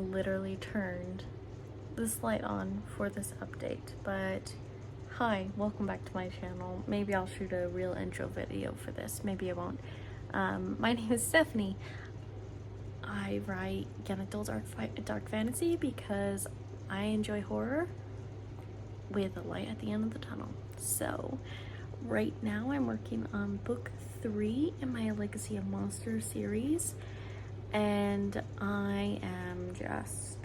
literally turned this light on for this update, but hi, welcome back to my channel. Maybe I'll shoot a real intro video for this, maybe I won't. My name is Stephanie. I write young adult dark fantasy because I enjoy horror with a light at the end of the tunnel. So right now I'm working on book 3 in my Legacy of Monsters series, and I am just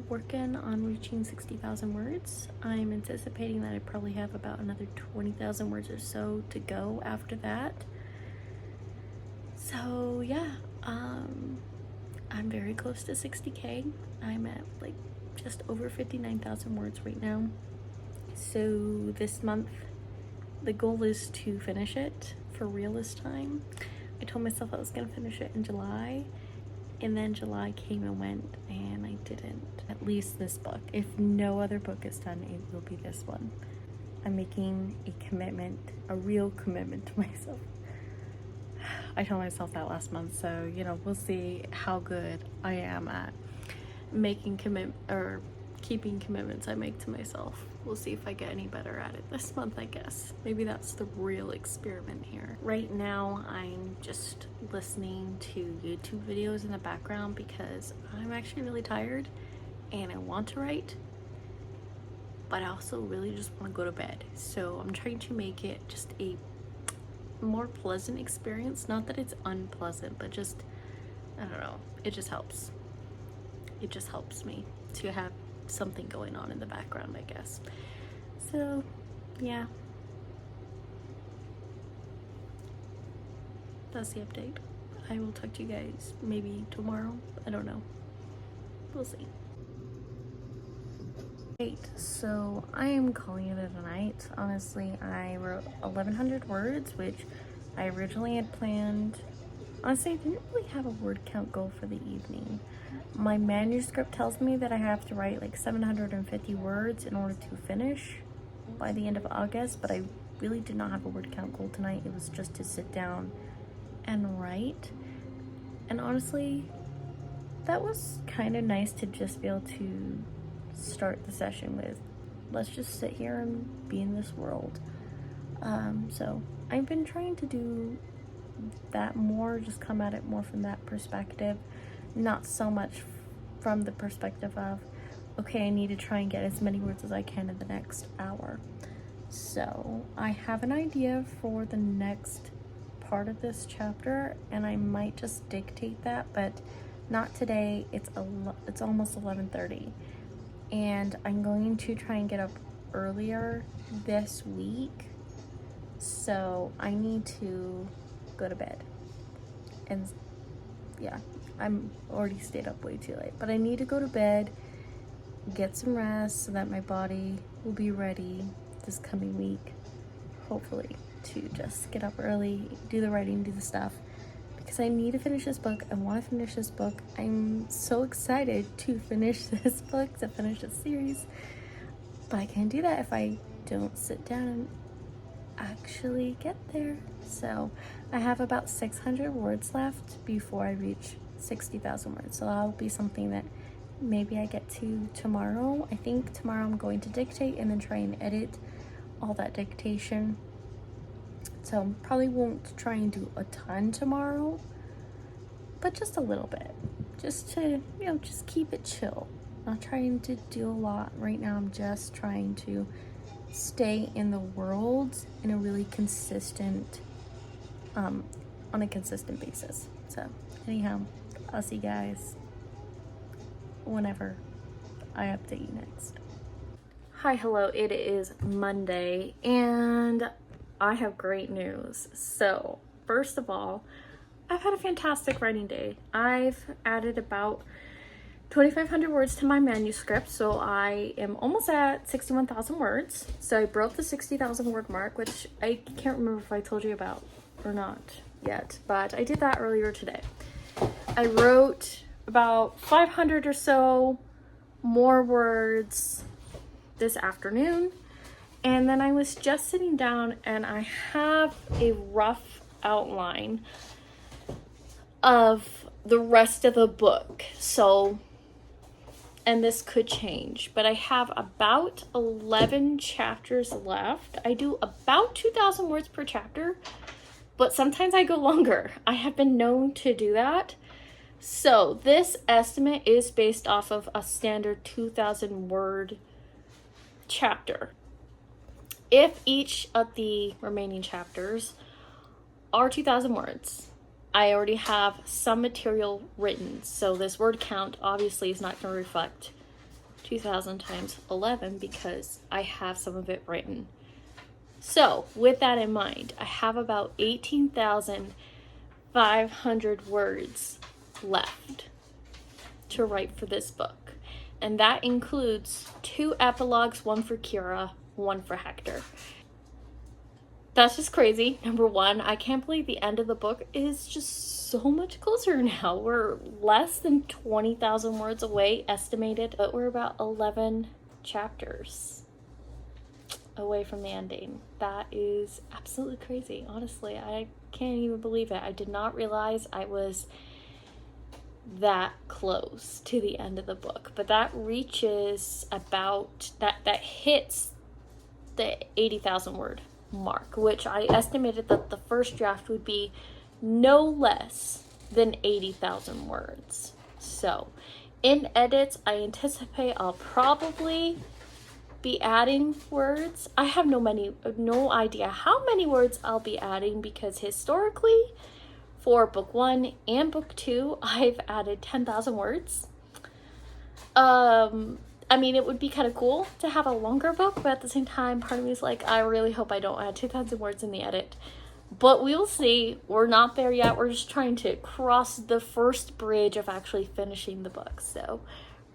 working on reaching 60,000 words. I'm anticipating that I probably have about another 20,000 words or so to go after that. So yeah, I'm very close to 60k. I'm at like just over 59,000 words right now. So this month the goal is to finish it for real this time. I told myself I was gonna finish it in July, and then July came and went and I didn't. At least this book. If no other book is done, it will be this one. I'm making a commitment, a real commitment to myself. I told myself that last month, so you know, we'll see how good I am at making keeping commitments I make to myself. We'll see if I get any better at it this month, I guess. Maybe that's the real experiment here. Right now, I'm just listening to YouTube videos in the background because I'm actually really tired and I want to write, but I also really just want to go to bed. So I'm trying to make it just a more pleasant experience. Not that it's unpleasant, but just, I don't know, it just helps. It just helps me to have something going on in the background, I guess. So yeah, that's the update. I will talk to you guys maybe tomorrow. I don't know, we'll see. So I am calling it a night. Honestly, I wrote 1,100 words, which I originally had planned. Honestly, I didn't really have a word count goal for the evening. My manuscript tells me that I have to write like 750 words in order to finish by the end of August, but I really did not have a word count goal tonight. It was just to sit down and write. And honestly, that was kind of nice to just be able to start the session with, let's just sit here and be in this world. So I've been trying to do that more, just come at it more from that perspective, not so much from the perspective of, okay, I need to try and get as many words as I can in the next hour. So I have an idea for the next part of this chapter, and I might just dictate that, but not today. It's almost 11:30, and I'm going to try and get up earlier this week, so I need to go to bed. And yeah, I'm already stayed up way too late, but I need to go to bed, get some rest so that my body will be ready this coming week, hopefully, to just get up early, do the writing, do the stuff, because I need to finish this book. I want to finish this book. I'm so excited to finish this book, to finish this series, but I can't do that if I don't sit down and actually get there. So I have about 600 words left before I reach 60,000 words, so that'll be something that maybe I get to tomorrow. I think tomorrow I'm going to dictate and then try and edit all that dictation. So probably won't try and do a ton tomorrow, but just a little bit, just to, you know, just keep it chill. Not trying to do a lot right now. I'm just trying to stay in the world in a really consistent, on a consistent basis. So anyhow, I'll see you guys whenever I update you next. Hi, hello, it is Monday and I have great news. So first of all, I've had a fantastic writing day. I've added about 2,500 words to my manuscript, so I am almost at 61,000 words. So I broke the 60,000 word mark, which I can't remember if I told you about or not yet, but I did that earlier today. I wrote about 500 or so more words this afternoon, and then I was just sitting down and I have a rough outline of the rest of the book. So, and this could change, but I have about 11 chapters left. I do about 2,000 words per chapter, but sometimes I go longer. I have been known to do that. So this estimate is based off of a standard 2,000 word chapter. If each of the remaining chapters are 2,000 words, I already have some material written. So this word count obviously is not going to reflect 2,000 times 11 because I have some of it written. So with that in mind, I have about 18,500 words left to write for this book. And that includes 2 epilogues, one for Kira, one for Hector. That's just crazy. Number one, I can't believe the end of the book is just so much closer now. We're less than 20,000 words away, estimated, but we're about 11 chapters away from the ending. That is absolutely crazy. Honestly, I can't even believe it. I did not realize I was that close to the end of the book, but that reaches about, that hits the 80,000 word mark, which I estimated that the first draft would be no less than 80,000 words. So in edits, I anticipate I'll probably be adding words. I have no idea how many words I'll be adding, because historically for book 1 and book 2 I've added 10,000 words. I mean, it would be kind of cool to have a longer book, but at the same time, part of me is like, I really hope I don't add 2,000 words in the edit. But we will see. We're not there yet. We're just trying to cross the first bridge of actually finishing the book. So,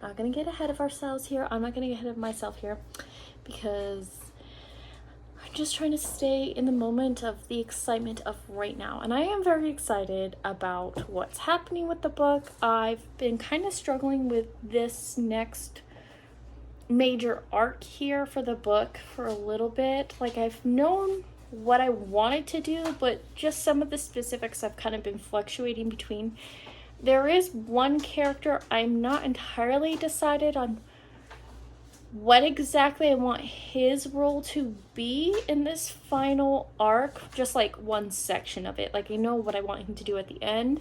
we're not going to get ahead of ourselves here. I'm not going to get ahead of myself here, because I'm just trying to stay in the moment of the excitement of right now. And I am very excited about what's happening with the book. I've been kind of struggling with this next major arc here for the book for a little bit. Like, I've known what I wanted to do, but just some of the specifics I've kind of been fluctuating between. There is one character I'm not entirely decided on what exactly I want his role to be in this final arc, just like one section of it. Like, I know what I want him to do at the end,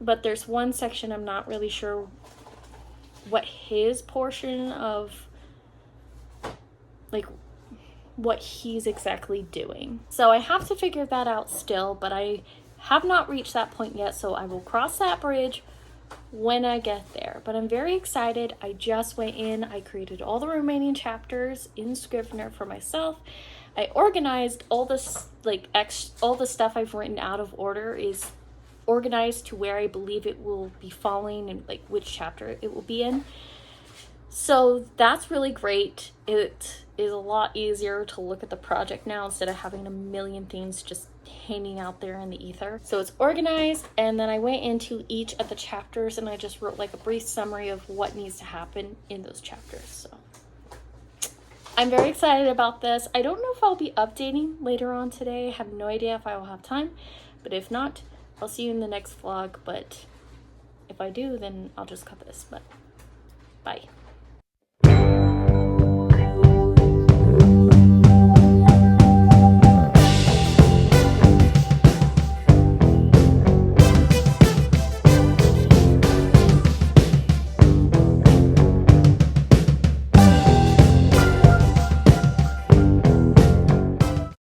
but there's one section I'm not really sure what his portion of, like, what he's exactly doing. So I have to figure that out still, but I have not reached that point yet, so I will cross that bridge when I get there. But I'm very excited. I just went in, I created all the remaining chapters in Scrivener for myself. I organized all this, like, all the stuff I've written out of order is organized to where I believe it will be falling and like which chapter it will be in. So that's really great. It is a lot easier to look at the project now instead of having a million things just hanging out there in the ether. So it's organized, and then I went into each of the chapters and I just wrote like a brief summary of what needs to happen in those chapters. So I'm very excited about this. I don't know if I'll be updating later on today. I have no idea if I will have time, but if not, I'll see you in the next vlog. But if I do, then I'll just cut this. But bye.